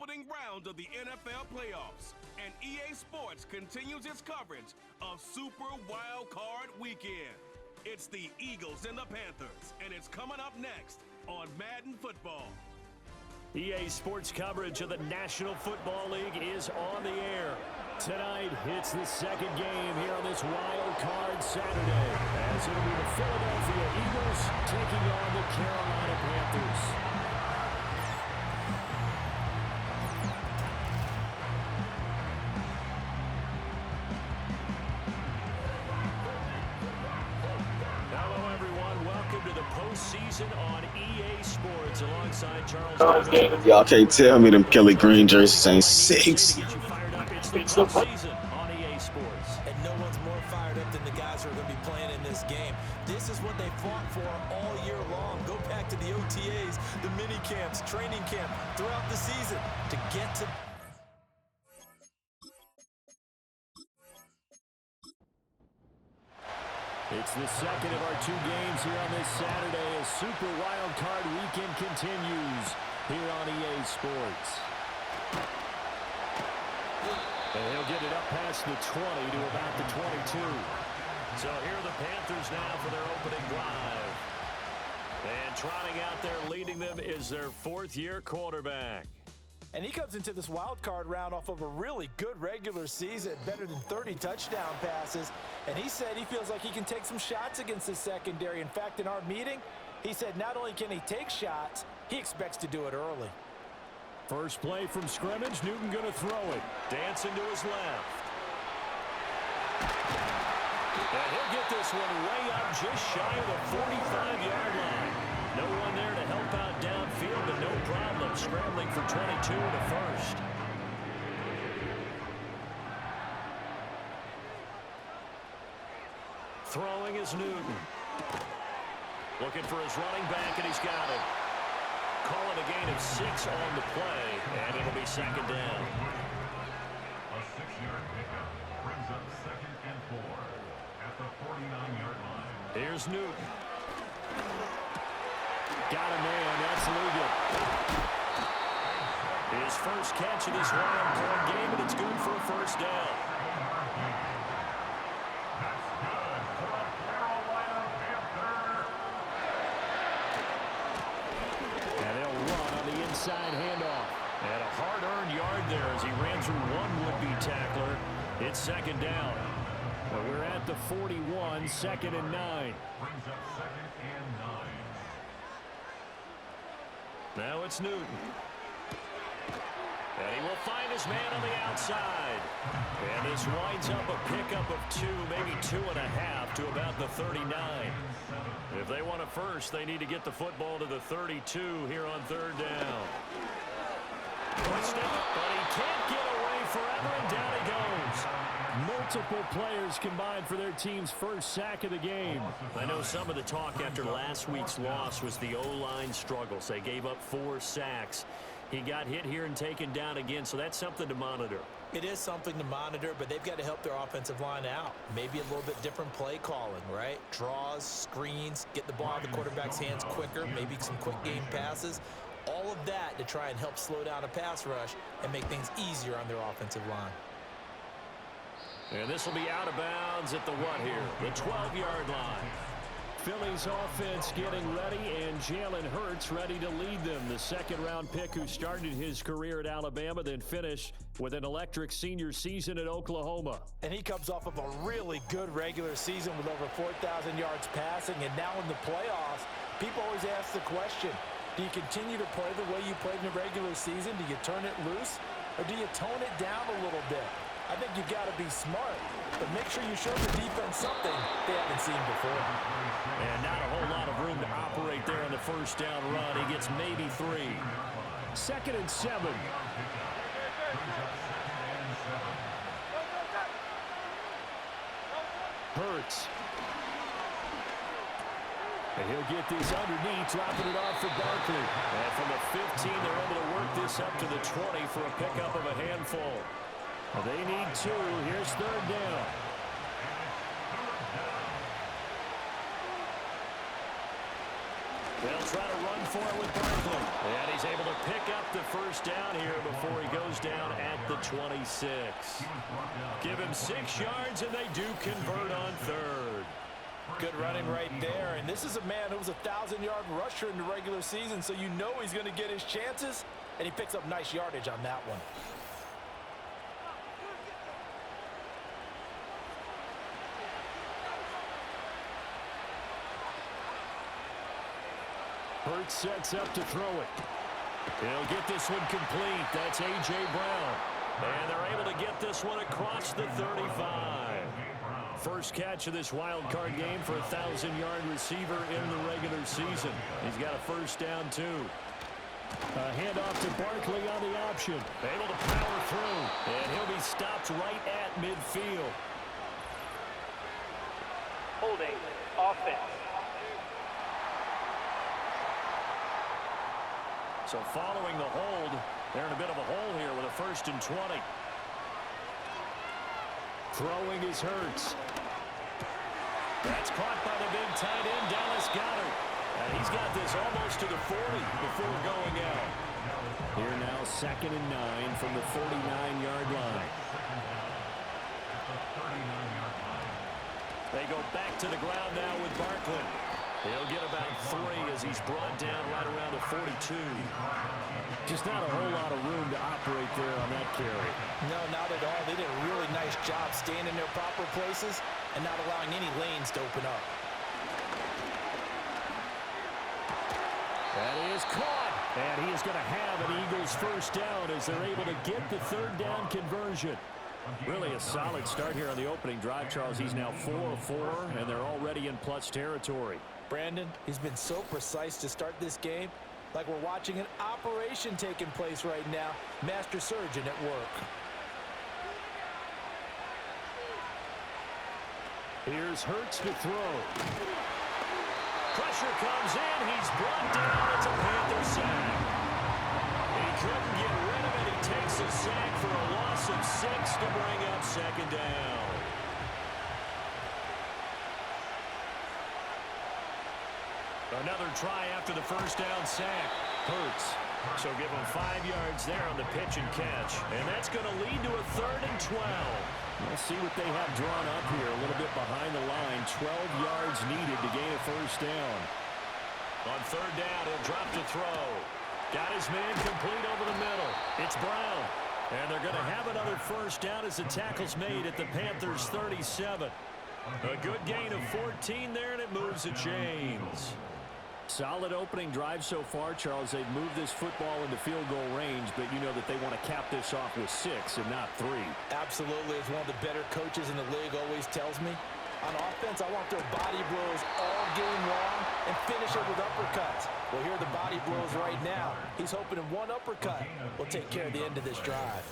opening round of the NFL playoffs, and EA Sports continues its coverage of Super Wild Card Weekend. It's the Eagles and the Panthers, and it's coming up next on Madden Football. EA Sports coverage of the National Football League is on the air. Tonight, it's the second game here on this Wild Card Saturday, as it'll be the Philadelphia Eagles taking on the Carolina Panthers. Postseason on EA Sports alongside Charles. Y'all can't tell me them Kelly Green jerseys ain't six. It's the postseason on EA Sports. And no one's more fired up than the guys who are going to be playing in this game. This is what they fought for all year long. Go back to the OTAs, the mini camps, training camp, throughout the season to get to... It's the second of our two games here on this Saturday as Super Wild Card Weekend continues here on EA Sports. And he'll get it up past the 20 to about the 22. So here are the Panthers now for their opening drive. And trotting out there leading them is their fourth-year quarterback. And he comes into this wild card round off of a really good regular season, better than 30 touchdown passes. And he said he feels like he can take some shots against the secondary. In fact, in our meeting, he said not only can he take shots, he expects to do it early. First play from scrimmage, Newton going to throw it. Dancing to his left. And he'll get this one way up just shy of the 45-yard line. No one there to help out downfield, but no problem scrambling for 22 to first. Throwing is Newton. Looking for his running back, and he's got it. Calling a gain of 6 on the play, and it'll be second down. A 6-yard pickup brings up 2nd and 4 at the 49-yard line. Here's Newton. Got a man, that's Lugan. His first catch of this wild card game, and it's good for a first down. That's good for a Carolina Panther. And they'll run on the inside handoff. And a hard-earned yard there as he ran through one would-be tackler. It's second down. But we're at the 41, 2nd and 9. Brings up 2nd and 9. Now it's Newton. And he will find his man on the outside. And this winds up a pickup of 2, maybe 2.5 to about the 39. If they want a first, they need to get the football to the 32 here on third down. Pushed it, but he can't get away forever, and down he goes. Multiple players combined for their team's first sack of the game. I know some of the talk after last week's loss was the O-line struggles. They gave up 4 sacks. He got hit here and taken down again, so that's something to monitor. It is something to monitor, but they've got to help their offensive line out. Maybe a little bit different play calling, right? Draws, screens, get the ball in the quarterback's hands quicker, maybe some quick game passes. All of that to try and help slow down a pass rush and make things easier on their offensive line. And this will be out of bounds at the what here? The 12-yard line. Philly's offense getting ready, and Jalen Hurts ready to lead them. The second-round pick who started his career at Alabama, then finished with an electric senior season at Oklahoma. And he comes off of a really good regular season with over 4,000 yards passing, and now in the playoffs, people always ask the question, do you continue to play the way you played in the regular season? Do you turn it loose, or do you tone it down a little bit? I think you've got to be smart, but make sure you show the defense something they haven't seen before. And not a whole lot of room to operate there on the first down run. He gets maybe 3. 2nd and 7. Hurts. And he'll get this underneath, dropping it off for Barkley. And from the 15, they're able to work this up to the 20 for a pickup of a handful. Well, they need 2. Here's third down. They'll try to run for it with Barkley. And he's able to pick up the first down here before he goes down at the 26. Give him 6 yards, and they do convert on third. Good running right there. And this is a man who was a 1,000-yard rusher in the regular season, so you know he's going to get his chances, and he picks up nice yardage on that one. Hurts sets up to throw it. He'll get this one complete. That's A.J. Brown. And they're able to get this one across the 35. First catch of this wild card game for a 1,000-yard receiver in the regular season. He's got a first down, too. A handoff to Barkley on the option. Able to power through. And he'll be stopped right at midfield. Holding offense. So following the hold, they're in a bit of a hole here with a 1st and 20. Throwing is Hurts. That's caught by the big tight end, Dallas Goedert. And he's got this almost to the 40 before going out. Here now, 2nd and 9 from the 49-yard line. They go back to the ground now with Barkley. He'll get about 3 as he's brought down right around the 42. Just not a whole lot of room to operate there on that carry. No, not at all. They did a really nice job staying in their proper places and not allowing any lanes to open up. That is caught. And he is going to have an Eagles first down as they're able to get the 3rd down conversion. Really a solid start here on the opening drive, Charles. He's now 4 of 4, and they're already in plus territory. Brandon, he's been so precise to start this game, like we're watching an operation taking place right now. Master surgeon at work. Here's Hurts to throw. Pressure comes in. He's brought down. It's a Panther sack. He couldn't get rid of it. He takes a sack for a loss of 6 to bring up 2nd down. Another try after the first down sack. Hurts. So give him 5 yards there on the pitch and catch. And that's going to lead to a 3rd and 12. Let's see what they have drawn up here. A little bit behind the line. 12 yards needed to gain a first down. On 3rd down, he'll drop to throw. Got his man complete over the middle. It's Brown. And they're going to have another first down as the tackle's made at the Panthers' 37. A good gain of 14 there, and it moves the chains. Solid opening drive so far, Charles. They've moved this football into field goal range, but you know that they want to cap this off with 6 and not 3. Absolutely. As one of the better coaches in the league always tells me, on offense, I want their body blows all game long and finish it with uppercuts. Well, here are the body blows right now. He's hoping in one uppercut will take care of the end of this drive.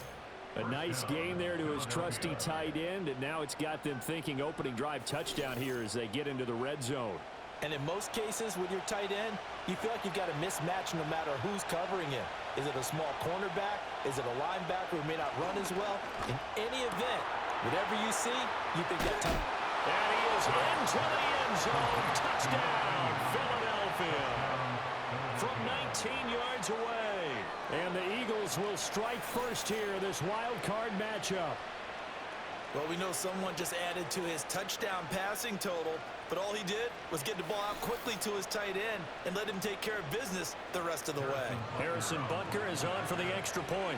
A nice gain there to his trusty tight end, and now it's got them thinking opening drive touchdown here as they get into the red zone. And in most cases with your tight end, you feel like you've got a mismatch no matter who's covering him. Is it a small cornerback? Is it a linebacker who may not run as well? In any event, whatever you see, you think that time. And he is into the end zone. Touchdown, Philadelphia. From 19 yards away. And the Eagles will strike first here, this wild card matchup. Well, we know someone just added to his touchdown passing total, but all he did was get the ball out quickly to his tight end and let him take care of business the rest of the way. Harrison Butker is on for the extra point.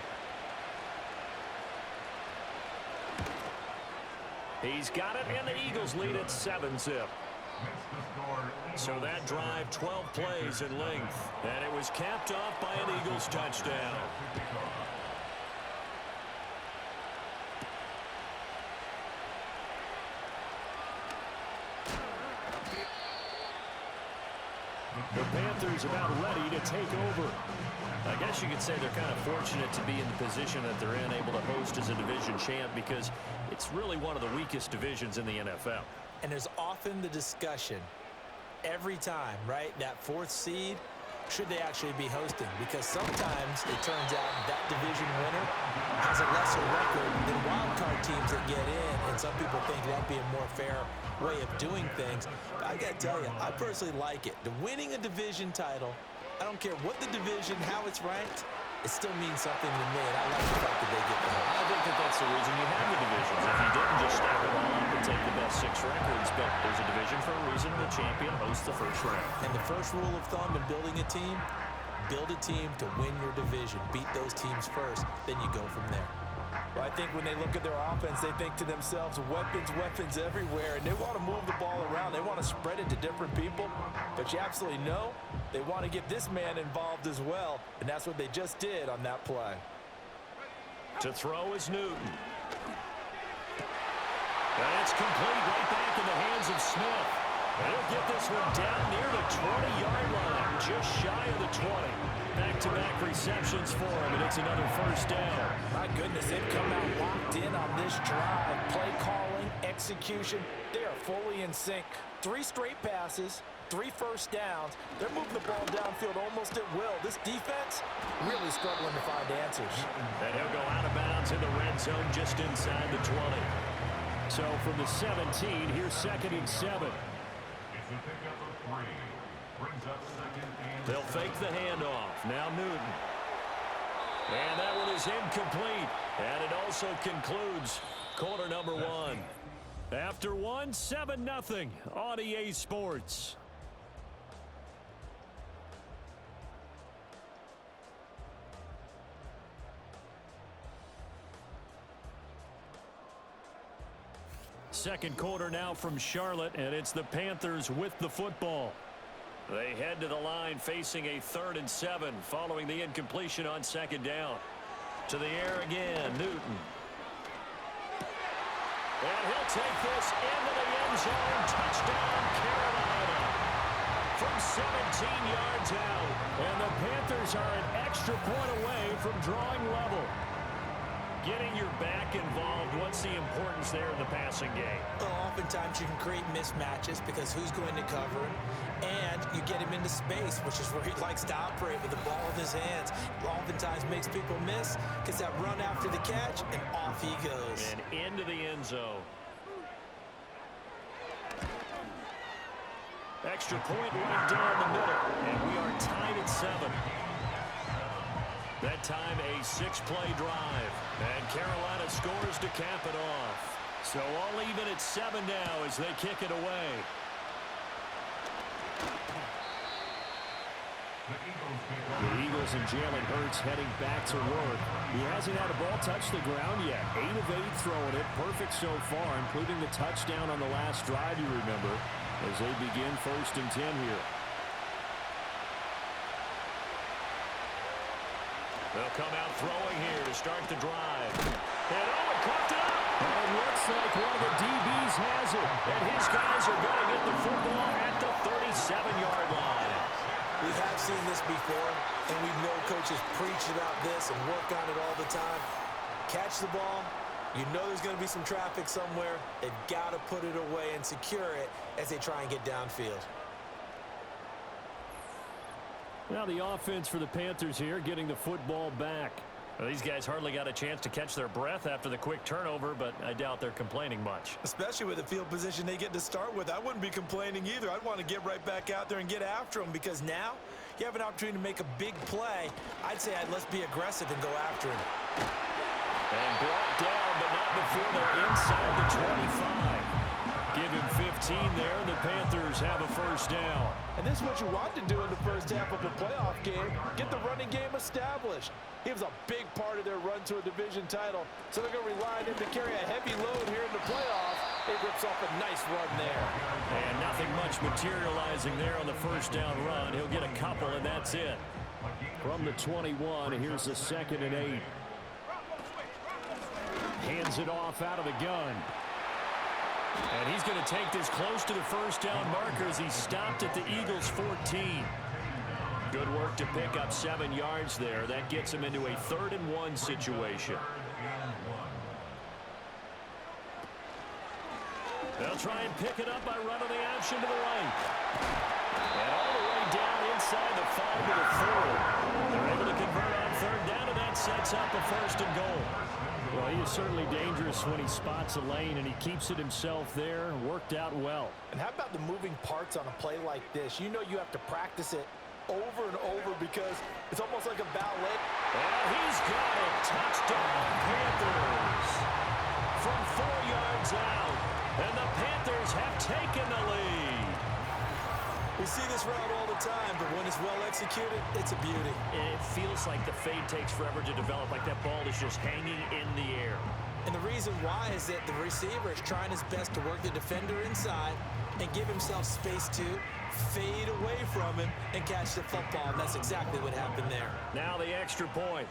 He's got it, and the Eagles lead at 7-zip. So that drive, 12 plays in length, and it was capped off by an Eagles touchdown. The Panthers about ready to take over. I guess you could say they're kind of fortunate to be in the position that they're in, able to host as a division champ, because it's really one of the weakest divisions in the NFL. And there's often the discussion every time, right? That 4th seed, should they actually be hosting? Because sometimes it turns out that division winner has a lesser record than wildcard teams that get in, and some people think that'd be a more fair way of doing things. But I gotta tell you, I personally like it. The winning a division title I don't care what the division, how it's ranked, it still means something to me, and I like the fact that they get the hope. I think that's the reason you have the divisions. If you didn't, just stack them all up and take the best 6 records. But there's a division for a reason. The champion hosts the first round. And the first rule of thumb in building a team, build a team to win your division. Beat those teams first, then you go from there. Well, I think when they look at their offense, they think to themselves, weapons, weapons everywhere, and they want to move the ball around. They want to spread it to different people, but you absolutely know they want to get this man involved as well, and that's what they just did on that play. To throw is Newton. And it's complete right back in the hands of Smith. And he'll get this one down near the 20-yard line, just shy of the 20. Back-to-back receptions for him, and it's another first down. My goodness, they've come out locked in on this drive. Play calling, execution, they are fully in sync. 3 straight passes, 3 first downs. They're moving the ball downfield almost at will. This defense really struggling to find answers. And he'll go out of bounds in the red zone just inside the 20. So from the 17, here's 2nd and 7. It's a pickup of 3. Brings up 2nd and They'll fake the handoff. Now Newton. And that one is incomplete. And it also concludes quarter number 1. After 1, 7-0 on EA Sports. Second quarter now from Charlotte, and it's the Panthers with the football. They head to the line facing a 3rd and 7 following the incompletion on 2nd down. To the air again, Newton. And he'll take this into the end zone. Touchdown, Carolina. From 17 yards out. And the Panthers are an extra point away from drawing level. Getting your back involved, what's the importance there in the passing game? Well, oftentimes you can create mismatches because who's going to cover him, and you get him into space, which is where he likes to operate with the ball in his hands. Oftentimes makes people miss, gets that run after the catch, and off he goes. And into the end zone. Extra point right down the middle, and we are tied at 7. That time a 6-play drive. And Carolina scores to cap it off. So all even at 7 now as they kick it away. The Eagles and Jalen Hurts heading back to work. He hasn't had a ball touch the ground yet. 8 of 8 throwing it. Perfect so far, including the touchdown on the last drive, you remember, as they begin 1st and 10 here. They'll come out throwing here to start the drive. And Owen coughed it up. And it looks like one of the DBs has it. And his guys are going to get the football at the 37-yard line. We have seen this before, and we know coaches preach about this and work on it all the time. Catch the ball. You know there's going to be some traffic somewhere. They've got to put it away and secure it as they try and get downfield. Now the offense for the Panthers here, getting the football back. Well, these guys hardly got a chance to catch their breath after the quick turnover, but I doubt they're complaining much. Especially with the field position they get to start with. I wouldn't be complaining either. I'd want to get right back out there and get after them, because now you have an opportunity to make a big play. I'd say let's be aggressive and go after him. And brought down, but not before they're inside the 25. Give him 15 there, and the Panthers have a first down. And this is what you want to do in the first half of a playoff game. Get the running game established. He was a big part of their run to a division title, so they're going to rely on him to carry a heavy load here in the playoffs. He rips off a nice run there. And nothing much materializing there on the first down run. He'll get a couple, and that's it. From the 21, here's the 2nd and 8. Hands it off out of the gun. And he's going to take this close to the first down marker as he stopped at the Eagles' 14. Good work to pick up 7 yards there. That gets him into a 3rd and 1 situation. They'll try and pick it up by running the option to the right. And all the way down inside the 5 to the 4. They're able to convert on 3rd down, and that sets up a 1st and goal. Well, he is certainly dangerous when he spots a lane, and he keeps it himself there. Worked out well. And how about the moving parts on a play like this? You know you have to practice it over and over because it's almost like a ballet. And he's got it. Touchdown, Panthers. From 4 yards out. And the Panthers have taken the lead. We see this route all the time, but when it's well executed, it's a beauty. It feels like the fade takes forever to develop, like that ball is just hanging in the air. And the reason why is that the receiver is trying his best to work the defender inside and give himself space to fade away from him and catch the football. And that's exactly what happened there. Now the extra point.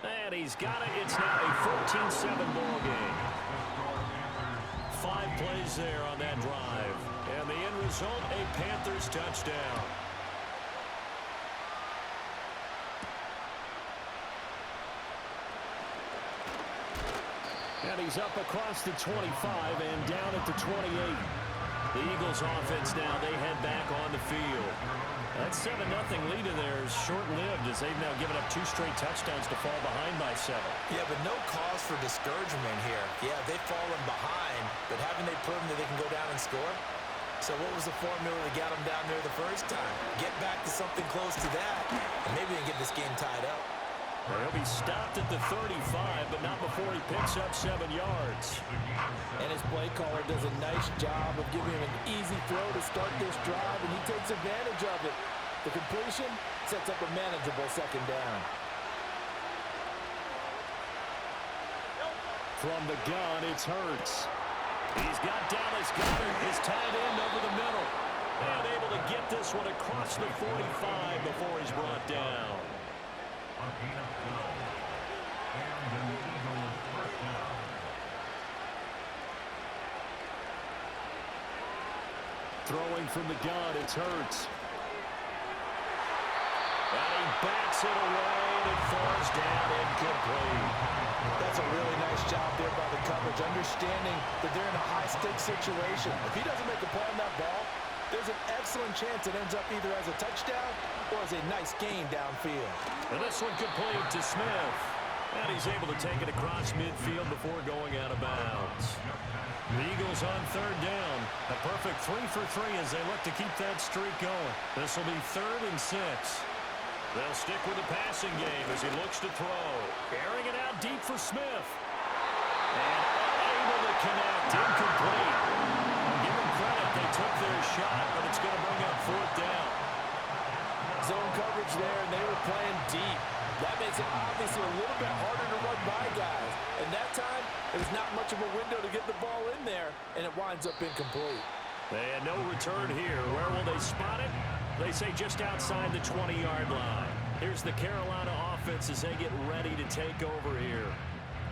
And he's got it. It's now a 14-7 ball game. 5 plays there on that drive. And the end result, a Panthers touchdown. And he's up across the 25 and down at the 28. The Eagles offense now, they head back on the field. That 7-0 lead in there is short-lived as they've now given up 2 straight touchdowns to fall behind by 7. Yeah, but no cause for discouragement here. Yeah, they've fallen behind, but haven't they proven that they can go down and score? So what was the formula that got them down there the first time? Get back to something close to that, and maybe they can get this game tied up. He'll be stopped at the 35, but not before he picks up 7 yards. And his play caller does a nice job of giving him an easy throw to start this drive, and he takes advantage of it. The completion sets up a manageable second down. From the gun, it's Hurts. He's got Dallas Goedert, his tight end over the middle. And able to get this one across the 45 before he's brought down. A gain of 12. And an Eagles first down. Throwing from the gun, it's Hurts. And he backs it away, and it falls down incomplete. That's a really nice job there by the coverage, understanding that they're in a high-stakes situation. If he doesn't make a play on that ball, there's an excellent chance it ends up either as a touchdown or as a nice gain downfield. And this one complete to Smith. And he's able to take it across midfield before going out of bounds. The Eagles on 3rd down. A perfect 3 for 3 as they look to keep that streak going. This will be 3rd and 6. They'll stick with the passing game as he looks to throw. Airing it out deep for Smith. And unable to connect. Incomplete. Give them credit. They took their shot, but it's going to bring up 4th down. Zone coverage there, and they were playing deep. That makes it obviously a little bit harder to run by guys. And that time, there's not much of a window to get the ball in there, and it winds up incomplete. And no return here. Where will they spot it? They say just outside the 20-yard line. Here's the Carolina offense as they get ready to take over here.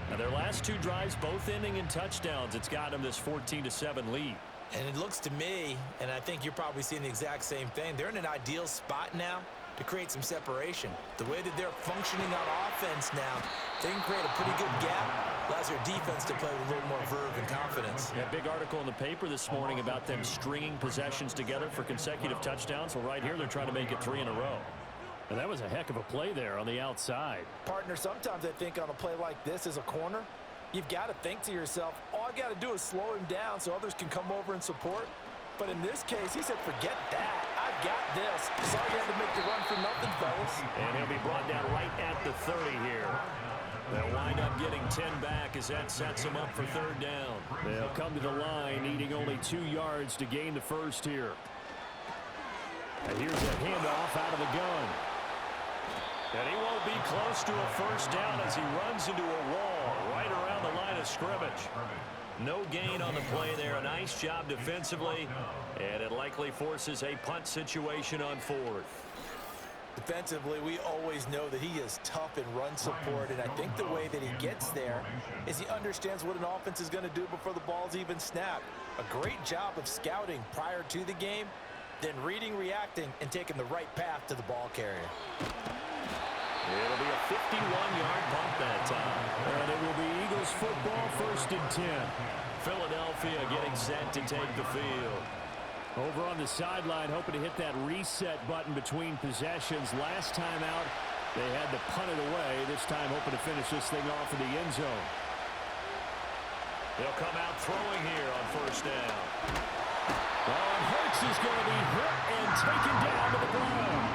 Now their last 2 drives, both ending in touchdowns. It's got them this 14-7 lead. And it looks to me, and I think you're probably seeing the exact same thing, they're in an ideal spot now to create some separation. The way that they're functioning on offense now, they can create a pretty good gap. Allows their defense to play with a little more verve and confidence. Yeah, big article in the paper this morning about them stringing possessions together for consecutive touchdowns. Well, right here, they're trying to make it 3 in a row. And that was a heck of a play there on the outside. Partner, sometimes I think on a play like this as a corner, you've got to think to yourself, all I got to do is slow him down so others can come over and support. But in this case, he said, forget that. I've got this. Sorry you had to make the run for nothing, fellas. And he'll be brought down right at the 30 here. They'll wind up getting 10 back as that sets them up for 3rd down. They'll come to the line, needing only 2 yards to gain the first here. And here's a handoff out of the gun. And he won't be close to a first down as he runs into a wall right around the line of scrimmage. No gain on the play there. A nice job defensively, and it likely forces a punt situation on 4th. Defensively, we always know that he is tough in run support, and I think the way that he gets there is he understands what an offense is going to do before the ball's even snapped. A great job of scouting prior to the game, then reading, reacting, and taking the right path to the ball carrier. It'll be a 51-yard punt that time. And it will be Eagles football, 1st and 10. Philadelphia getting set to take the field. Over on the sideline, hoping to hit that reset button between possessions. Last time out, they had to punt it away. This time, hoping to finish this thing off in the end zone. They'll come out throwing here on 1st down. Oh, and Hurts is going to be hit and taken down to the ground.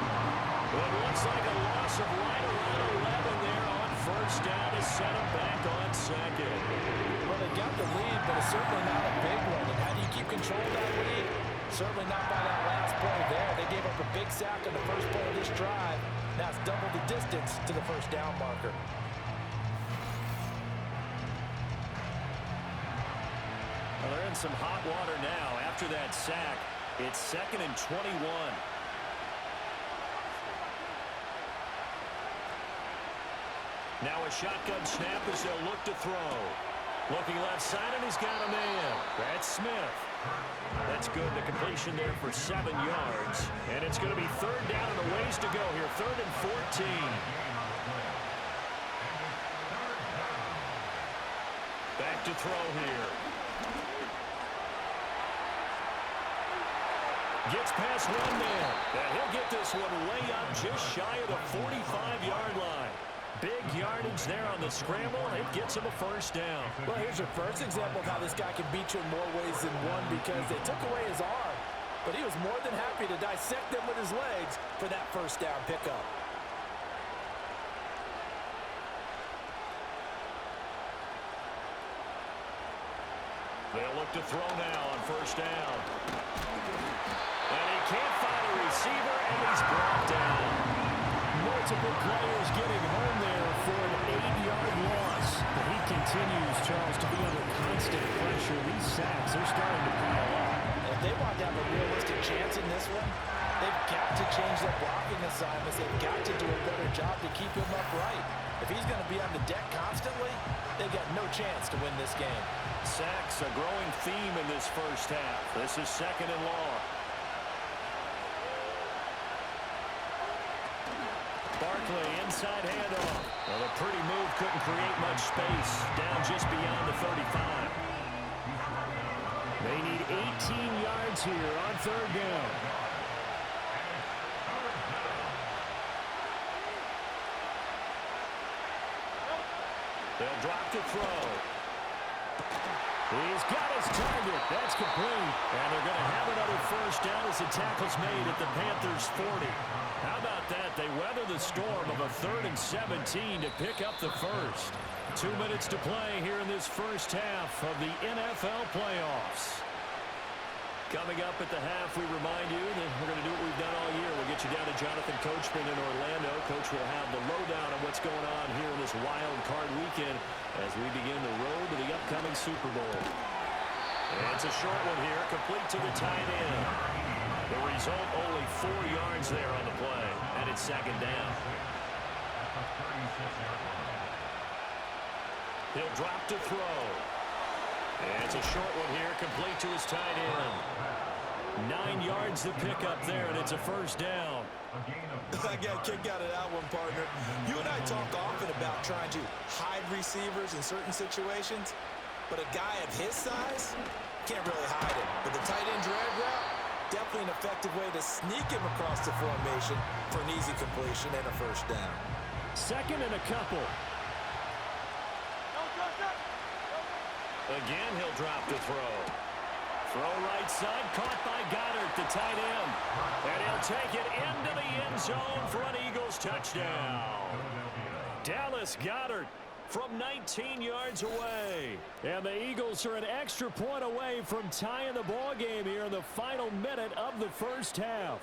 It looks like a loss of right around 11 there on first down to set him back on second. Well, they got the lead, but it's certainly not a big one. And how do you keep control of that lead? Certainly not by that last play there. They gave up a big sack on the first play of this drive. Now it's double the distance to the first down marker. Well, they're in some hot water now after that sack. It's 2nd and 21. Now a shotgun snap as they'll look to throw. Looking left side, and he's got a man. That's Smith. That's good. The completion there for 7 yards. And it's going to be 3rd down and a ways to go here. 3rd and 14. Back to throw here. Gets past one man. And he'll get this one way up just shy of the 45-yard line. Big yardage there on the scramble. It gets him a first down. Well, here's your first example of how this guy can beat you in more ways than one, because they took away his arm, but he was more than happy to dissect them with his legs for that first down pickup. They'll look to throw now on first down. And he can't find a receiver, and he's brought down. Multiple players getting home there for an 8-yard loss. But he continues, Charles, to be under constant pressure. These sacks are starting to pile up. If they want to have a realistic chance in this one, they've got to change their blocking assignments. They've got to do a better job to keep him upright. If he's going to be on the deck constantly, they've got no chance to win this game. Sacks, a growing theme in this first half. This is 2nd and long. Barkley, inside handoff. Well, a pretty move couldn't create much space. Down just beyond the 35. They need 18 yards here on 3rd down. They'll drop to throw. He's got his target. That's complete. And they're going to have another first down as the tackle's made at the Panthers' 40. How about that? They weather the storm of a 3rd and 17 to pick up the first. 2 minutes to play here in this first half of the NFL playoffs. Coming up at the half, we remind you that we're going to do what we've done all year. We'll get you down to Jonathan Coachman in Orlando. Coach will have the lowdown on what's going on here in this wild card weekend as we begin the road to the upcoming Super Bowl. And it's a short one here, complete to the tight end. The result, only 4 yards there on the play, and it's 2nd down. He'll drop to throw. And it's a short one here, complete to his tight end. 9 yards to pick up there, and it's a first down. I got a kick out of that one, partner. You and I talk often about trying to hide receivers in certain situations, but a guy of his size can't really hide him. But the tight end drag route, definitely an effective way to sneak him across the formation for an easy completion and a first down. 2nd and a couple. Again, he'll drop to throw. Throw right side, caught by Goddard, the tight end. And he'll take it into the end zone for an Eagles touchdown. Dallas Goedert from 19 yards away. And the Eagles are an extra point away from tying the ball game here in the final minute of the first half.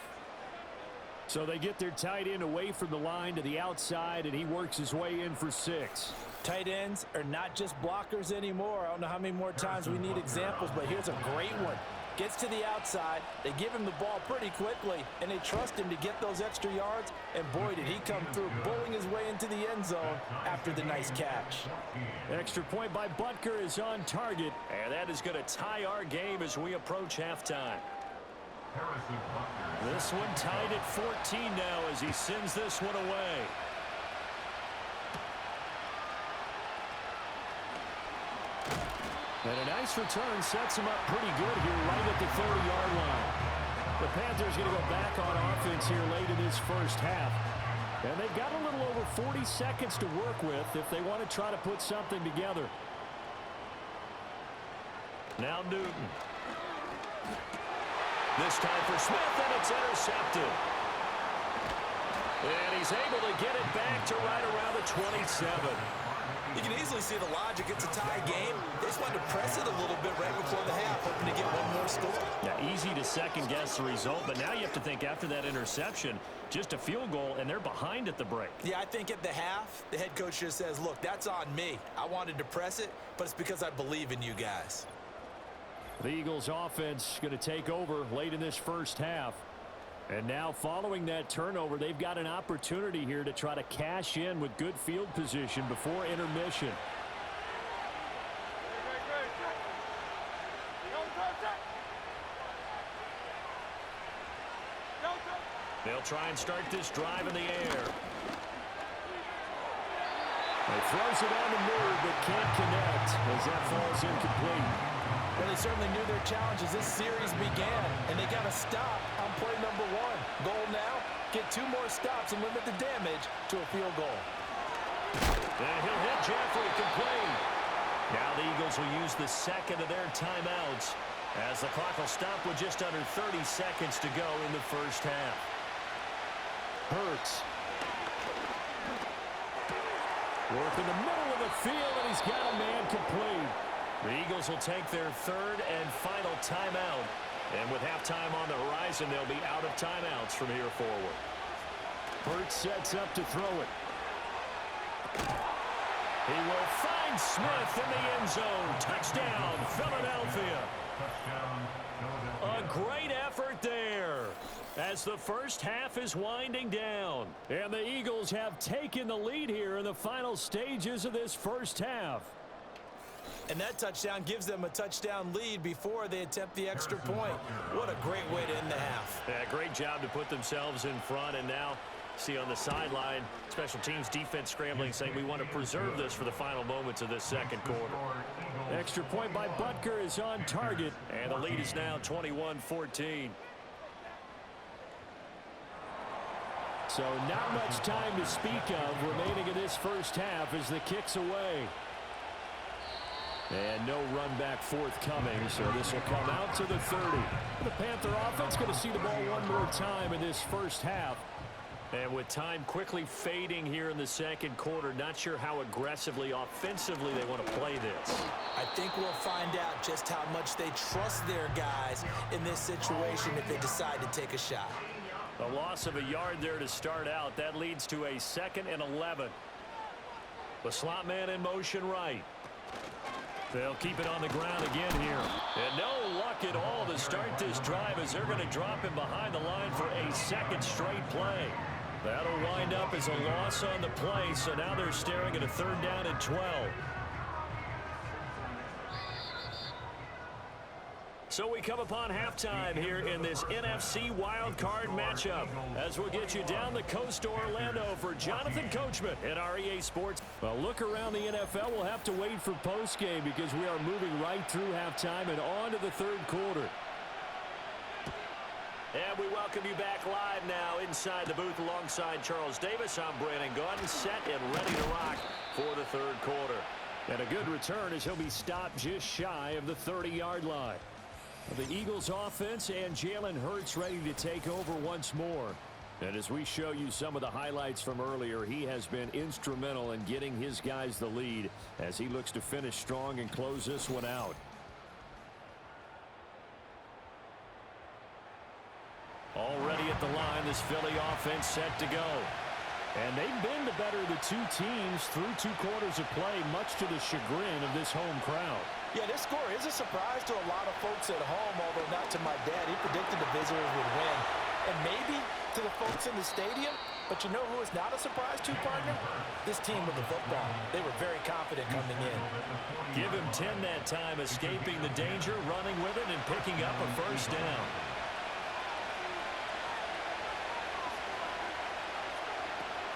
So they get their tight end away from the line to the outside, and he works his way in for 6. Tight ends are not just blockers anymore. I don't know how many more times we need examples, but here's a great one. Gets to the outside, they give him the ball pretty quickly, and they trust him to get those extra yards, and boy, did he come through, bowling his way into the end zone after the nice catch. Extra point by Butker is on target. And that is going to tie our game as we approach halftime. This one tied at 14 now as he sends this one away. And a nice return sets him up pretty good here right at the 30-yard line. The Panthers going to go back on offense here late in this first half. And they've got a little over 40 seconds to work with if they want to try to put something together. Now Newton. This time for Smith, and it's intercepted. And he's able to get it back to right around the 27. You can easily see the logic. It's a tie game. They just wanted to press it a little bit right before the half, hoping to get one more score. Yeah, easy to second-guess the result, but now you have to think after that interception, just a field goal, and they're behind at the break. Yeah, I think at the half, the head coach just says, look, that's on me. I wanted to press it, but it's because I believe in you guys. The Eagles offense going to take over late in this first half. And now following that turnover, they've got an opportunity here to try to cash in with good field position before intermission. They'll try and start this drive in the air. He throws it on the move, but can't connect as that falls incomplete. Well, they certainly knew their challenge as this series began, and they got to stop on play number 1. Goal now, get 2 more stops and limit the damage to a field goal. And he'll hit Jeffrey complete. Now the Eagles will use the second of their timeouts as the clock will stop with just under 30 seconds to go in the first half. Hurts. Work in the middle of the field, and he's got a man complete. The Eagles will take their third and final timeout. And with halftime on the horizon, they'll be out of timeouts from here forward. Hurts sets up to throw it. He will find Smith in the end zone. Touchdown, Philadelphia. A great effort there as the first half is winding down. And the Eagles have taken the lead here in the final stages of this first half. And that touchdown gives them a touchdown lead before they attempt the extra point. What a great way to end the half. Yeah, great job to put themselves in front. And now, see on the sideline, special teams defense scrambling, saying we want to preserve this for the final moments of this second quarter. Extra point by Butker is on target. And the lead is now 21-14. So not much time to speak of remaining in this first half as the kick's away. And no run back forthcoming, so this will come out to the 30. The Panther offense going to see the ball one more time in this first half. And with time quickly fading here in the second quarter, not sure how aggressively, offensively they want to play this. I think we'll find out just how much they trust their guys in this situation if they decide to take a shot. A loss of a yard there to start out. That leads to a 2nd and 11. The slot man in motion right. They'll keep it on the ground again here. And no luck at all to start this drive as they're going to drop him behind the line for a second straight play. That'll wind up as a loss on the play, so now they're staring at a 3rd down and 12. So we come upon halftime here in this NFC wildcard matchup as we'll get you down the coast to Orlando for Jonathan Coachman at our EA Sports. Well, look around the NFL. We'll have to wait for postgame because we are moving right through halftime and on to the 3rd quarter. And we welcome you back live now inside the booth alongside Charles Davis. I'm Brandon Gaudin, set and ready to rock for the 3rd quarter. And a good return as he'll be stopped just shy of the 30-yard line. The Eagles offense and Jalen Hurts ready to take over once more. And as we show you some of the highlights from earlier, he has been instrumental in getting his guys the lead as he looks to finish strong and close this one out. Already at the line, this Philly offense set to go. And they've been the better of the two teams through 2 quarters of play, much to the chagrin of this home crowd. Yeah, this score is a surprise to a lot of folks at home, although not to my dad. He predicted the visitors would win. And maybe to the folks in the stadium, but you know who is not a surprise to, partner? This team with the football. They were very confident coming in. Give him 10 that time, escaping the danger, running with it, and picking up a 1st down.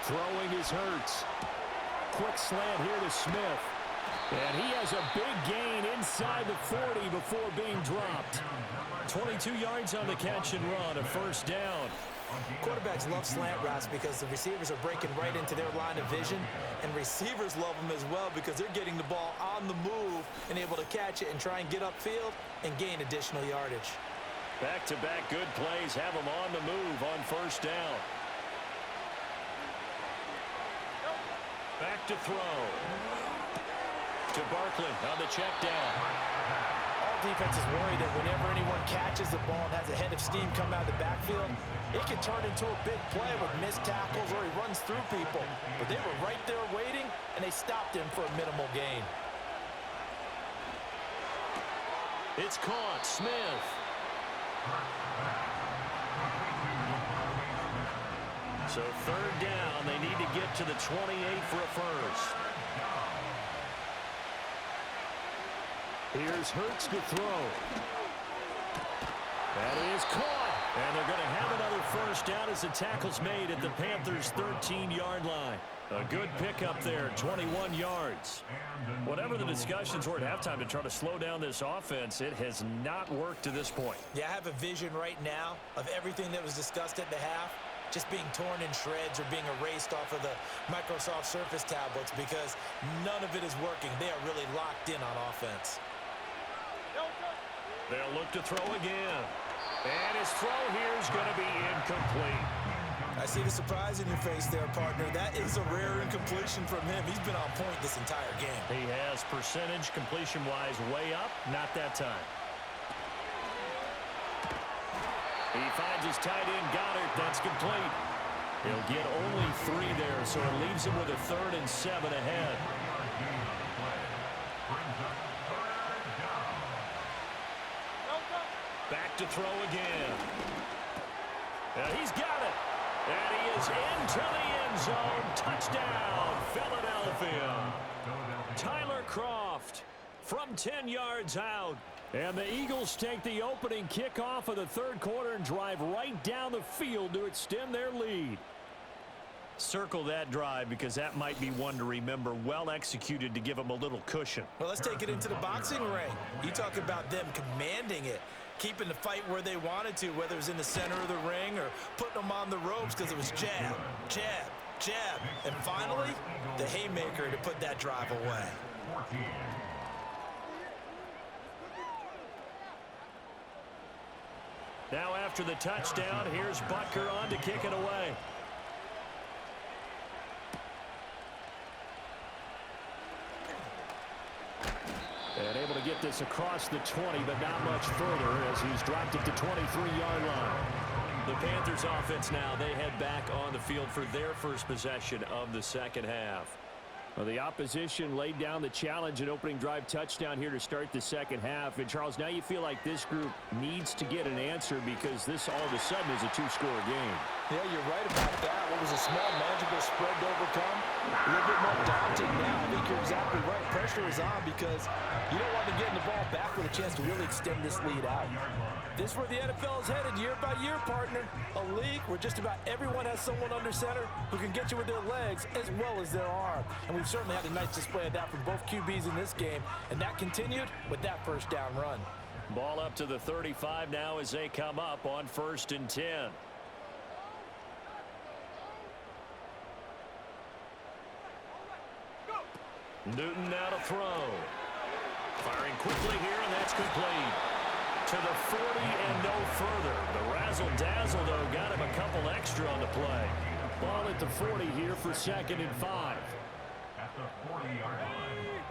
Throwing is Hurts. Quick slant here to Smith. And he has a big gain inside the 40 before being dropped. 22 yards on the catch and run, a 1st down. Quarterbacks love slant routes because the receivers are breaking right into their line of vision, and receivers love them as well because they're getting the ball on the move and able to catch it and try and get upfield and gain additional yardage. Back-to-back good plays have them on the move on first down. Back to throw. To Barkley on the check down. All defenses worry that whenever anyone catches the ball and has a head of steam come out of the backfield, it can turn into a big play with missed tackles or he runs through people. But they were right there waiting, and they stopped him for a minimal gain. It's caught. Smith. So third down, they need to get to the 28 for a first. Here's Hurts to throw. That is caught. And they're going to have another first down as the tackle's made at the Panthers' 13-yard line. A good pickup there, 21 yards. Whatever the discussions were at halftime to try to slow down this offense, it has not worked to this point. Yeah, I have a vision right now of everything that was discussed at the half just being torn in shreds or being erased off of the Microsoft Surface tablets because none of it is working. They are really locked in on offense. They'll look to throw again. And his throw here is going to be incomplete. I see the surprise in your face there, partner. That is a rare incompletion from him. He's been on point this entire game. He has percentage completion-wise way up. Not that time. He finds his tight end, Goddard. That's complete. He'll get only 3 there, so it leaves him with a 3rd and 7 ahead. Back to throw again. And he's got it. And he is into the end zone. Touchdown, Philadelphia. Tyler Kroft from 10 yards out. And the Eagles take the opening kickoff of the third quarter and drive right down the field to extend their lead. Circle that drive because that might be one to remember. Well executed to give them a little cushion. Well, let's take it into the boxing ring. You talk about them commanding it, keeping the fight where they wanted to, whether it was in the center of the ring or putting them on the ropes because it was jab, jab, jab. And finally, the haymaker to put that drive away. Now after the touchdown, here's Butker on to kick it away. And able to get this across the 20, but not much further as he's dropped it to 23-yard line. The Panthers offense now, they head back on the field for their first possession of the second half. Well, the opposition laid down the challenge, an opening drive touchdown here to start the second half. And, Charles, now you feel like this group needs to get an answer because this all of a sudden is a 2-score game. Yeah, you're right about that. What was a small, manageable spread to overcome? A little bit more daunting now. I think you're exactly right. Pressure is on because you don't want to get the ball back with a chance to really extend this lead out. This is where the NFL is headed year by year, partner. A league where just about everyone has someone under center who can get you with their legs as well as their arm. And we've certainly had a nice display of that from both QBs in this game. And that continued with that first down run. Ball up to the 35 now as they come up on 1st and 10. Newton now to throw. Firing quickly here, and that's complete. To the 40 and no further. The razzle-dazzle, though, got him a couple extra on the play. Ball at the 40 here for 2nd and 5. At the 40-yard line.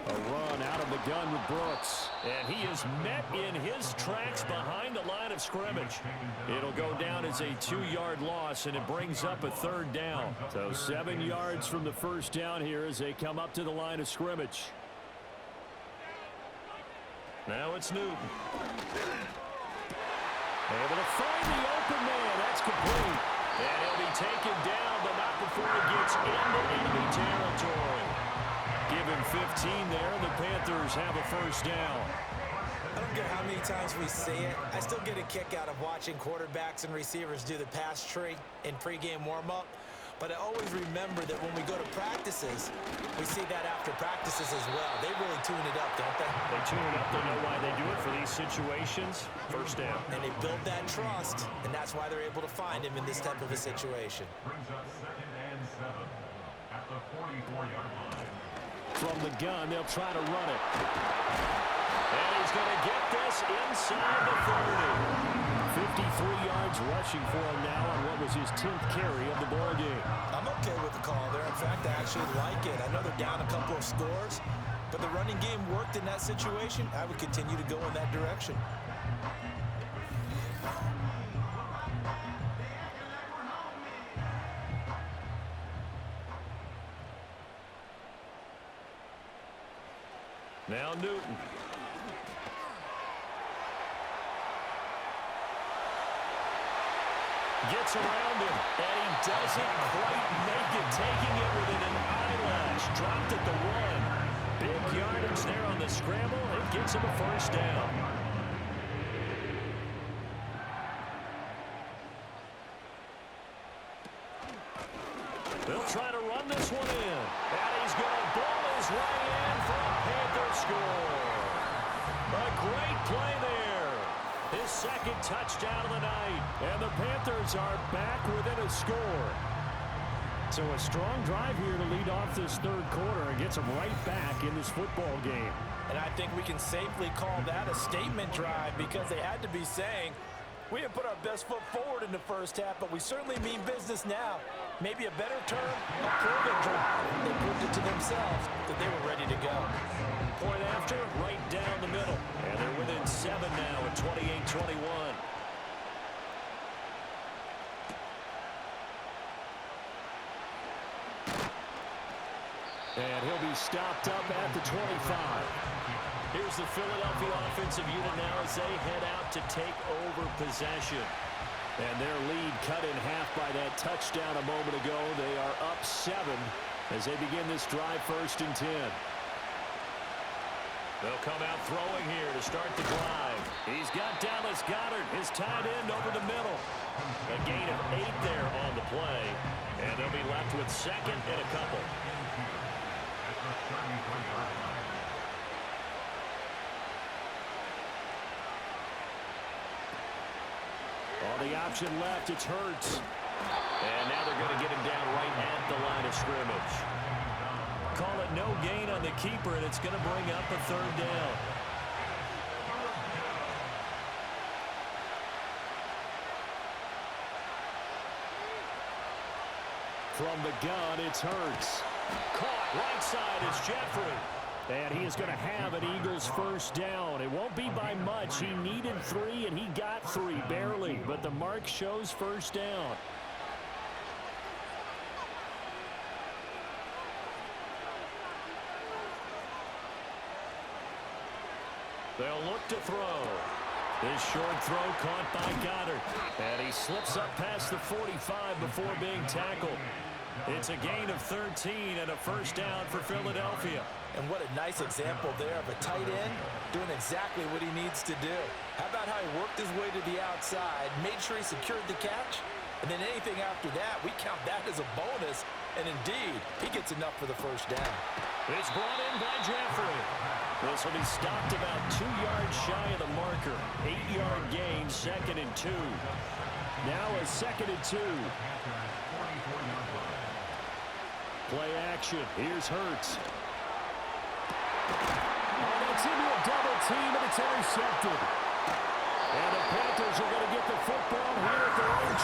A run out of the gun with Brooks. And he is met in his tracks behind the line of scrimmage. It'll go down as a 2-yard loss, and it brings up a 3rd down. So 7 yards from the first down here as they come up to the line of scrimmage. Now it's Newton. Able to find the open man. That's complete. And he'll be taken down, but not before he gets into enemy territory. Give him 15 there, and the Panthers have a first down. I don't care how many times we see it. I still get a kick out of watching quarterbacks and receivers do the pass tree in pregame warm-up. But I always remember that when we go to practices, we see that after practices as well. They really tune it up, don't they? They tune it up. They know why they do it for these situations. First down. And they build that trust, and that's why they're able to find him in this type of a situation. Brings up 2nd and 7 at the 44-yard line. From the gun, they'll try to run it. And he's going to get this inside the 30. 53 yards rushing for him now on what was his 10th carry of the ball game. I'm okay with the call there. In fact, I actually like it. I know they're down a couple of scores, but the running game worked in that situation. I would continue to go in that direction. Now Newton. Gets around him, and he doesn't quite make it, taking it within an eyelash. Dropped at the 1. Big yardage there on the scramble. It gets him a first down. They'll try to run this one in. And he's going to blow his way in for a Panther score. A great play there. His second touchdown of the night. And the Panthers are back within a score. So a strong drive here to lead off this third quarter and gets them right back in this football game. And I think we can safely call that a statement drive because they had to be saying, we didn't put our best foot forward in the first half, but we certainly mean business now. Maybe a better term, a prove-it drive. They proved it to themselves that they were ready to go. Point after, right down the middle. And they're within 7 now at 28-21. And he'll be stopped up at the 25. Here's the Philadelphia offensive unit now as they head out to take over possession. And their lead cut in half by that touchdown a moment ago. They are up 7 as they begin this drive, 1st and 10. They'll come out throwing here to start the drive. He's got Dallas Goedert, his tight end, over the middle. A gain of 8 there on the play. And they'll be left with 2nd and a couple. All the option left, it's Hurts. And now they're going to get him down right at the line of scrimmage. Call it no gain on the keeper, and it's going to bring up a 3rd down. From the gun, it's Hurts. Caught right side is Jeffrey. And he is going to have an Eagles first down. It won't be by much. He needed 3, and he got 3, barely. But the mark shows first down. They'll look to throw. This short throw caught by Goedert. And he slips up past the 45 before being tackled. It's a gain of 13 and a first down for Philadelphia. And what a nice example there of a tight end doing exactly what he needs to do. How about how he worked his way to the outside, made sure he secured the catch, and then anything after that, we count that as a bonus. And indeed, he gets enough for the first down. It's brought in by Jeffrey. This will be stopped about 2 yards shy of the marker. 8-yard gain, 2nd and 2. Now a 2nd and 2. Play action. Here's Hurts. Oh, that's into a double team, and it's intercepted. And the Panthers are going to get the football here at their own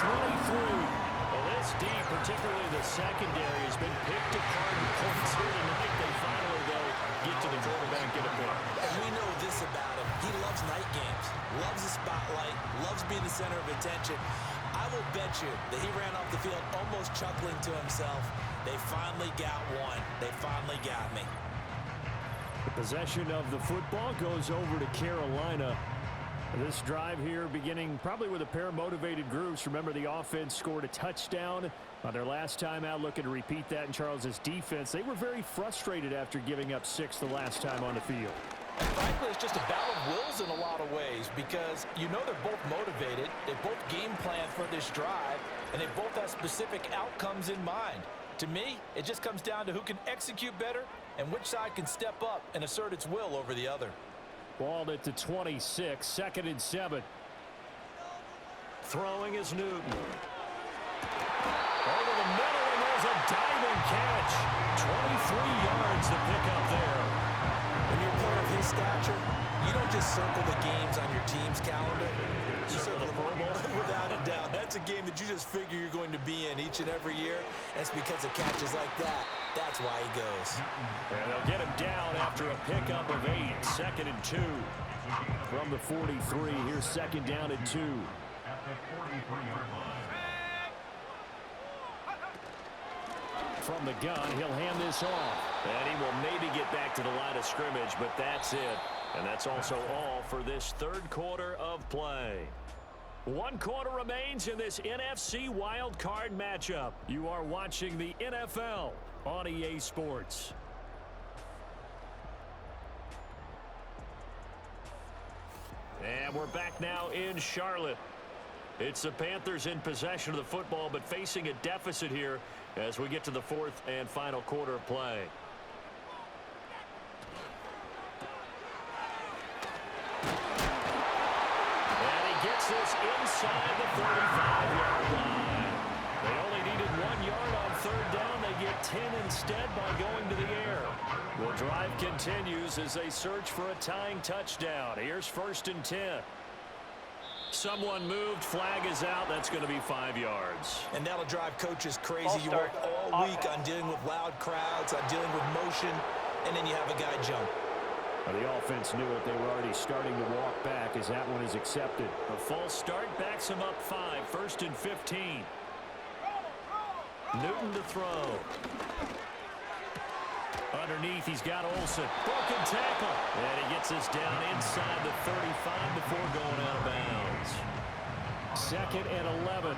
23. Well, this D, particularly the secondary, has been picked apart in points here tonight. They finally, though, get to the quarterback in a bit. And we know this about him. He loves night games, loves the spotlight, loves being the center of attention. I will bet you that he ran off the field almost chuckling to himself. They finally got one. They finally got me. The possession of the football goes over to Carolina. This drive here beginning probably with a pair of motivated groups. Remember, the offense scored a touchdown on their last time out, looking to repeat that in Charles's defense. They were very frustrated after giving up 6 the last time on the field. And frankly, it's just a battle of wills in a lot of ways because you know they're both motivated. They both game plan for this drive, and they both have specific outcomes in mind. To me, it just comes down to who can execute better and which side can step up and assert its will over the other. Ball at the 26, 2nd and 7. Throwing is Newton. Over the middle, and there's a diving catch. 23 yards to pick up there. When you're a player of his stature, you don't just circle the games on your team's calendar. You circle them without a doubt. That's a game that you just figure you're going to be in each and every year. And it's because of catches like that. That's why he goes. And they'll get him down after a pickup of 8. 2nd and 2. From the 43, here's 2nd down and 2. At the 43-yard line. From the gun, he'll hand this off. And he will maybe get back to the line of scrimmage, but that's it. And that's also all for this 3rd quarter of play. 1 quarter remains in this NFC Wild Card matchup. You are watching the NFL on EA Sports. And we're back now in Charlotte. It's the Panthers in possession of the football, but facing a deficit here as we get to the 4th and final quarter of play. And he gets this inside the 35-yard line. They only needed 1 yard on 3rd down. They get 10 instead by going to the air. The drive continues as they search for a tying touchdown. Here's 1st and 10. Someone moved, flag is out. That's going to be 5 yards. And that'll drive coaches crazy. You work all week on dealing with loud crowds, on dealing with motion, and then you have a guy jump. Well, the offense knew it. They were already starting to walk back as that one is accepted. A false start backs him up 5. 1st and 15. Newton to throw. Underneath, he's got Olsen. Broken tackle. And he gets this down inside the 35 before going out of bounds. 2nd and 11. 4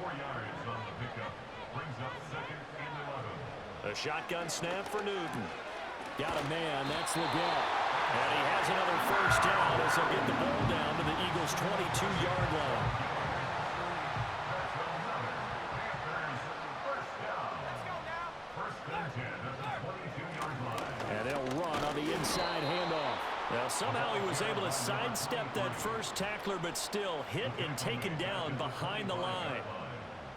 yards on the pickup. Brings up 2nd and 11. A shotgun snap for Newton. Got a man. That's Leggett. And he has another 1st down as they'll get the ball down to the Eagles' 22-yard line. And they'll run on the inside handoff. Now, somehow he was able to sidestep that first tackler, but still hit and taken down behind the line.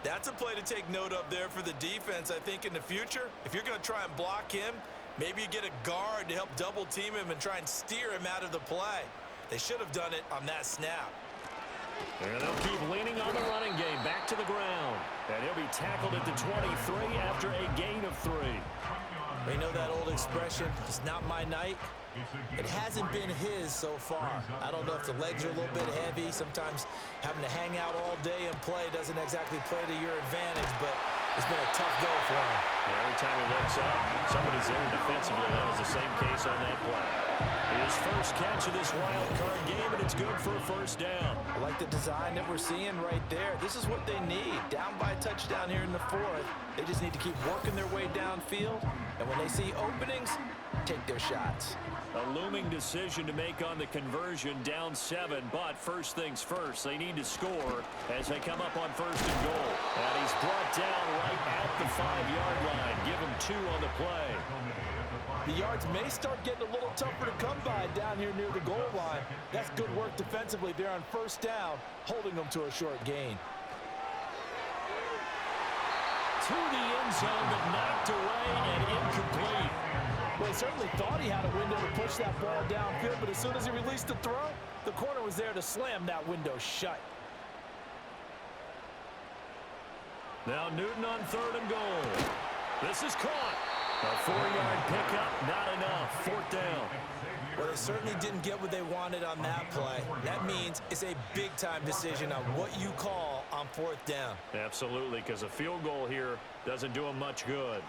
That's a play to take note of there for the defense, I think, in the future. If you're going to try and block him, maybe you get a guard to help double team him and try and steer him out of the play. They should have done it on that snap. And they'll keep leaning on the running game back to the ground. And he'll be tackled at the 23 after a gain of 3. They know that old expression, it's not my night. It hasn't been his so far. I don't know if the legs are a little bit heavy. Sometimes having to hang out all day and play doesn't exactly play to your advantage, but it's been a tough go for him. Every time he looks up, somebody's there defensively. That was the same case on that play. His first catch of this wild card game, and it's good for a 1st down. I like the design that we're seeing right there. This is what they need. Down by a touchdown here in the 4th. They just need to keep working their way downfield, and when they see openings, take their shots. A looming decision to make on the conversion, down 7, but first things first, they need to score as they come up on 1st and goal. And he's brought down right at the 5-yard line. Give him 2 on the play. The yards may start getting a little tougher to come by down here near the goal line. That's good work defensively there on 1st down, holding them to a short gain. To the end zone, but knocked away and incomplete. Well, he certainly thought he had a window to push that ball downfield, but as soon as he released the throw, the corner was there to slam that window shut. Now Newton on 3rd and goal. This is caught. A 4-yard pickup, not enough. 4th down. Well, they certainly didn't get what they wanted on that play. That means it's a big-time decision on what you call on 4th down. Absolutely, because a field goal here doesn't do him much good.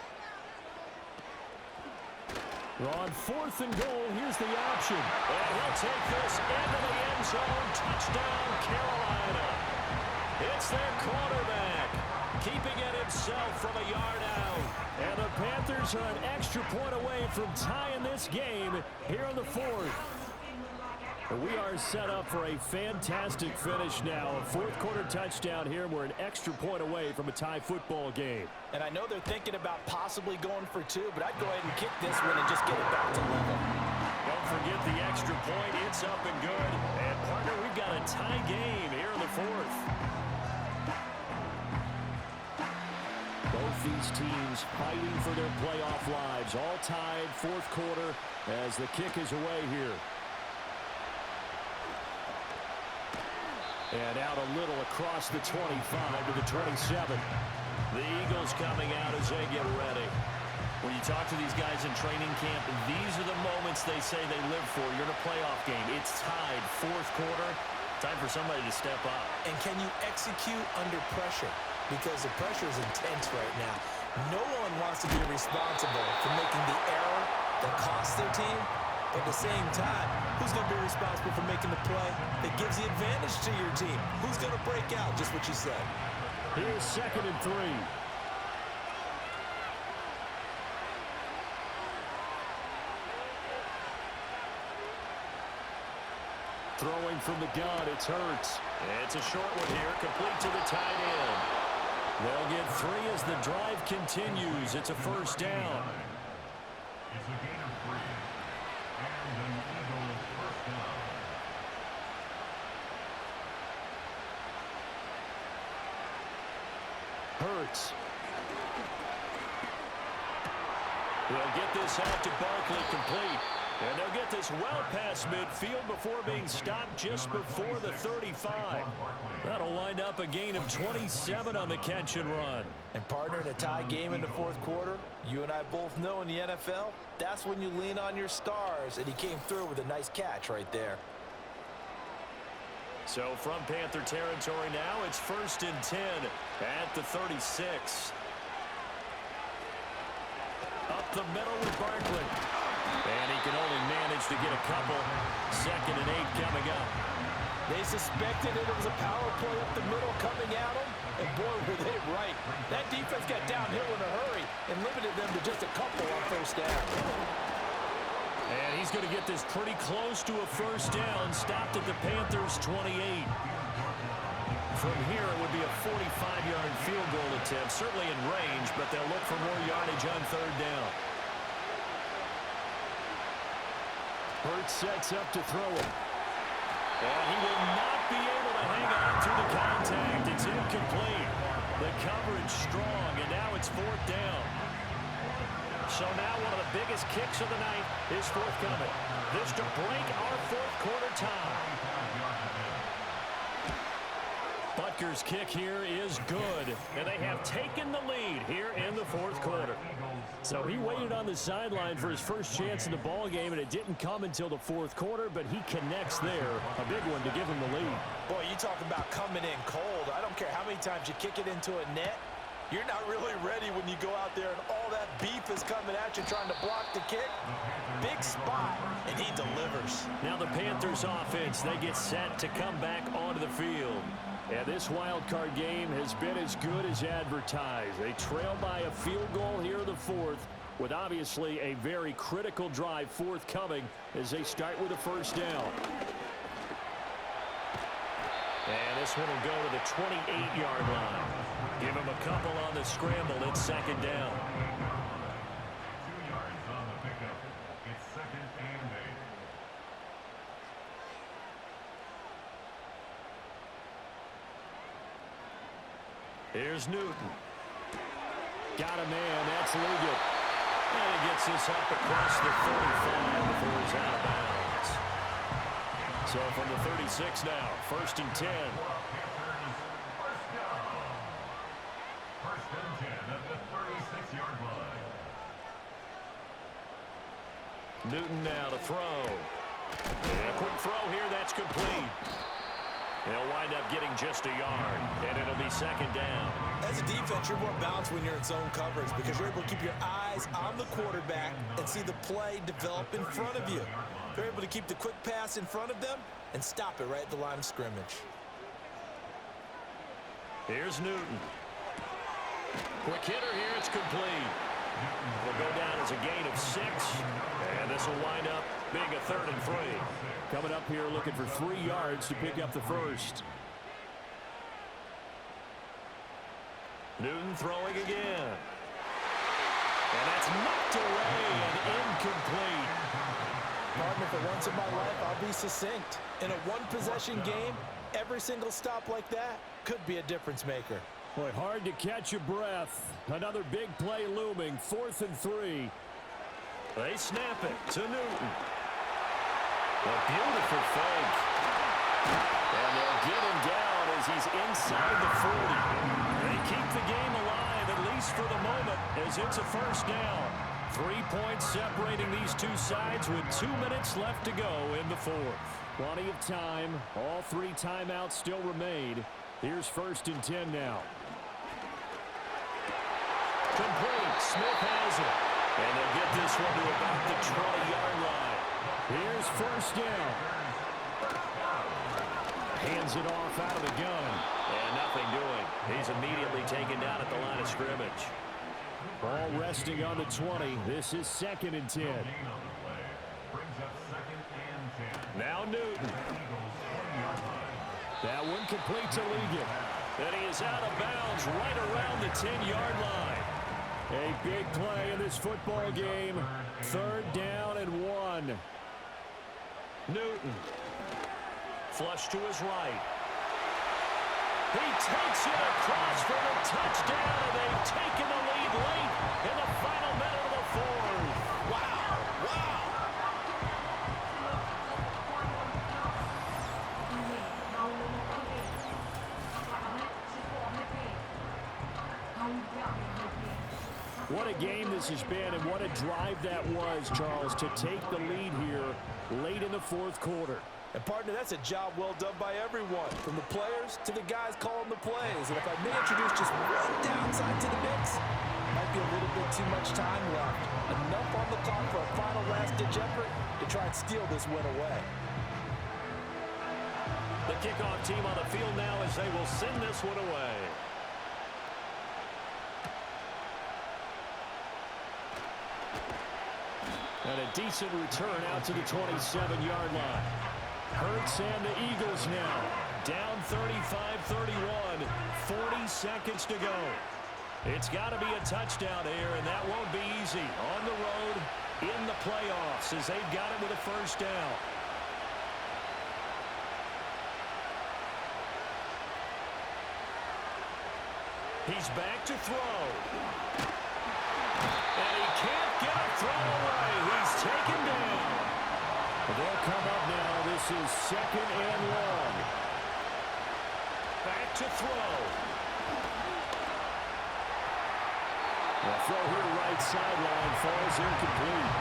On 4th and goal, here's the option. And he'll take this into the end zone. Touchdown, Carolina. It's their quarterback, keeping it himself from a yard out. And the Panthers are an extra point away from tying this game here in the 4th. We are set up for a fantastic finish now. A 4th quarter touchdown here. We're an extra point away from a tie football game. And I know they're thinking about possibly going for 2, but I'd go ahead and kick this one and just get it back to level. Don't forget the extra point. It's up and good. And, partner, we've got a tie game here in the 4th. Both both these teams fighting for their playoff lives. All tied, fourth quarter, as the kick is away here. And out a little across the 25 to the 27. The Eagles coming out as they get ready. When you talk to these guys in training camp, these are the moments they say they live for. You're in a playoff game. It's tied, fourth quarter. Time for somebody to step up. And can you execute under pressure? Because the pressure is intense right now. No one wants to be responsible for making the error that costs their team. But at the same time, who's going to be responsible for making the play that gives the advantage to your team? Who's going to break out? Just what you said. Here's 2nd and 3. Throwing from the gun, it's Hurts. It's a short one here, complete to the tight end. They'll get 3 as the drive continues. It's a first down. It's a gain of 3. And an Eagles first down. Hurts. They'll get this out to Barkley, complete. And they'll get this well past midfield before being stopped just before the 35. That'll wind up a gain of 27 on the catch and run. And partner, in a tie game in the fourth quarter, you and I both know in the NFL, that's when you lean on your stars, and he came through with a nice catch right there. So from Panther territory now, it's 1st and 10 at the 36. Up the middle with Barkley. And he can only manage to get a couple. 2nd and 8 coming up. They suspected it was a power play up the middle coming at them, and boy, were they right. That defense got downhill in a hurry and limited them to just a couple on first down. And he's going to get this pretty close to a first down, stopped at the Panthers' 28. From here, it would be a 45-yard field goal attempt, certainly in range, but they'll look for more yardage on 3rd down. Hurts sets up to throw it. And he will not be able to hang on through the contact. It's incomplete. The coverage strong, and now it's 4th down. So now one of the biggest kicks of the night is forthcoming. This to break our fourth quarter tie. Butker's kick here is good, and they have taken the lead here in the fourth quarter. So he waited on the sideline for his first chance in the ball game, and it didn't come until the fourth quarter, but he connects there. A big one to give him the lead. Boy, you talk about coming in cold. I don't care how many times you kick it into a net. You're not really ready when you go out there and all that beef is coming at you trying to block the kick. Big spot, and he delivers. Now the Panthers offense, they get set to come back onto the field. And this wild card game has been as good as advertised. They trail by a field goal here in the fourth, with obviously a very critical drive forthcoming as they start with a first down. And this one will go to the 28-yard line. Give him a couple on the scramble. It's 2nd down. 2 yards on the pickup. It's 2nd and 8. Here's Newton. Got a man. That's Liggett. And he gets this up across the 35 before he's out of bounds. So from the 36 now, 1st and 10. First and 10 at the 36-yard line. Newton now to throw. And a quick throw here, that's complete. They'll wind up getting just a yard, and it'll be 2nd down. As a defense, you're more balanced when you're in zone coverage because you're able to keep your eyes on the quarterback and see the play develop in front of you. You're able to keep the quick pass in front of them and stop it right at the line of scrimmage. Here's Newton. Quick hitter here, it's complete. Will go down as a gain of 6, and this will wind up being a 3rd and 3. Coming up here looking for 3 yards to pick up the first. Newton throwing again. And that's knocked away and incomplete. Partner, for once in my life, I'll be succinct. In a one-possession game, every single stop like that could be a difference maker. Boy, hard to catch your breath. Another big play looming. 4th and 3. They snap it to Newton. A beautiful fake. And they'll get him down as he's inside the 40. They keep the game alive, at least for the moment, as it's a first down. 3 points separating these two sides with 2 minutes left to go in the 4th. Plenty of time. All 3 timeouts still remain. Here's 1st and 10 now. Complete. Smith has it. And they'll get this one to about the 20-yard line. Here's 1st down. Hands it off out of the gun. And nothing doing. He's immediately taken down at the line of scrimmage. Ball resting on the 20. This is 2nd and 10. Now Newton. That one complete to Ligon. And he is out of bounds right around the 10-yard line. A big play in this football game. 3rd down and 1. Newton. Flush to his right. He takes it across for the touchdown, and they've taken the lead late in the final minute of the 4th. Wow, wow. What a game this has been, and what a drive that was, Charles, to take the lead here late in the 4th quarter. And, partner, that's a job well done by everyone, from the players to the guys calling the plays. And if I may introduce just one downside to the mix, might be a little bit too much time left. Enough on the clock for a final last-ditch effort to try and steal this win away. The kickoff team on the field now as they will send this one away. And a decent return out to the 27-yard line. Hurts and the Eagles now. Down 35-31. 40 seconds to go. It's got to be a touchdown here, and that won't be easy. On the road, in the playoffs, as they've got it with a 1st down. He's back to throw. And he can't get a throw away. He's taken down. They'll come up now. This is 2nd and long. Back to throw. The throw here right sideline falls incomplete.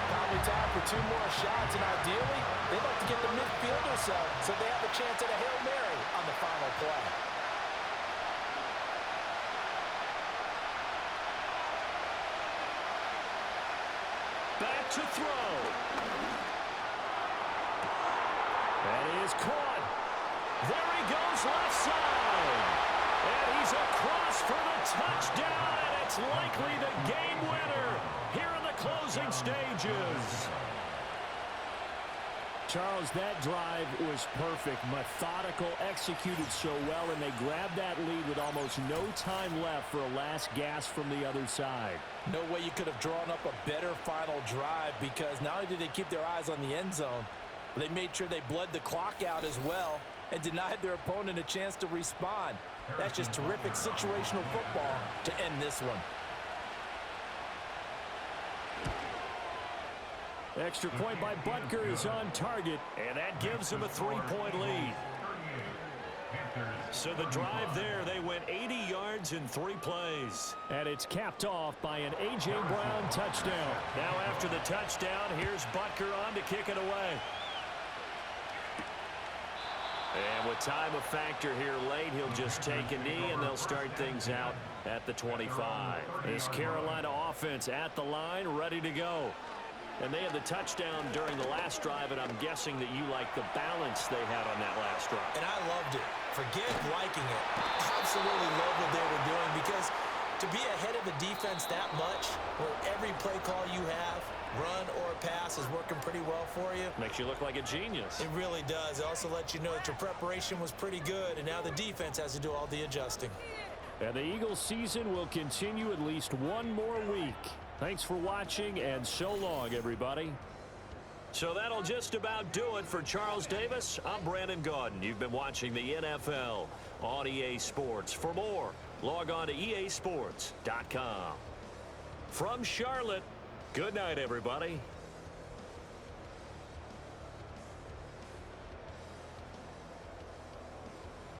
Probably time for 2 more shots, and ideally, they'd like to get the midfielders up so they have a chance at a Hail Mary on the final play. Back to throw. And he is caught. There he goes left side. And he's across for the touchdown, and it's likely the game winner here in the closing stages. Charles, that drive was perfect, methodical, executed so well, and they grabbed that lead with almost no time left for a last gasp from the other side. No way you could have drawn up a better final drive, because not only did they keep their eyes on the end zone, they made sure they bled the clock out as well and denied their opponent a chance to respond. That's just terrific situational football to end this one. Extra point by Butker is on target, and that gives them a 3-point lead. So the drive there, they went 80 yards in 3 plays. and it's capped off by an A.J. Brown touchdown. Now after the touchdown, here's Butker on to kick it away. And with time a factor here late, he'll just take a knee, and they'll start things out at the 25. This Carolina offense at the line, ready to go. And they had the touchdown during the last drive, and I'm guessing that you like the balance they had on that last drive. And I loved it. Forget liking it. Absolutely love what they were doing, because to be ahead of the defense that much, where every play call you have, run or pass, is working pretty well for you. Makes you look like a genius. It really does. It also lets you know that your preparation was pretty good, and now the defense has to do all the adjusting. And the Eagles season will continue at least one more week. Thanks for watching, and so long, everybody. So that'll just about do it for Charles Davis. I'm Brandon Gaudin. You've been watching the NFL on EA Sports. For more, log on to easports.com. From Charlotte, good night, everybody.